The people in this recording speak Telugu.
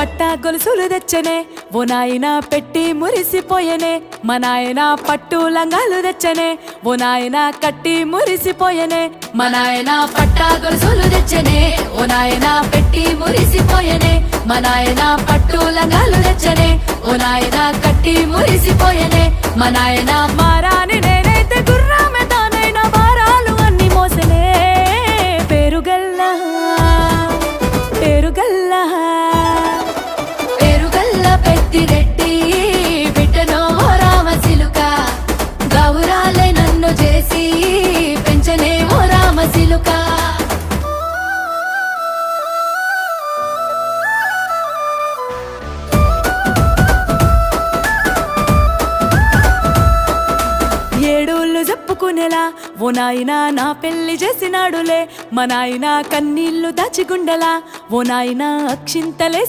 పట్టా గొలుసులు తెచ్చనే ఓ నాయన పెట్టి మురిసిపోయనే మా నాయన పట్టు లంగాలు తెచ్చనే ఓ నాయన కట్టి మురిసిపోయనే మా నాయన పట్టా గొలుసులు తెచ్చనే ఓ నాయన పెట్టి మురిసిపోయనే మా నాయన పట్టు లంగాలు తెచ్చనే ఓ నాయన కట్టి మురిసిపోయనే మా నాయన మారాని నేనైతే గుర్రామె తానైనా భారాలు అన్ని మోసనే పేరుగల్లా పేరుగల్లా పేరుగల్ల పెద్దిరెడ్డి బిడ్డనో రామసిలుక గౌరాలే నన్ను చేసి పెంచనే ఓ రామసిలుక ఏడోళ్ళు చెప్పుకునేలా ఓ నాయన నా పెళ్లి చేసినాడులే మా నాయన కన్నీళ్లు దాచిగుండెలా ఓ నాయన అక్షింతలే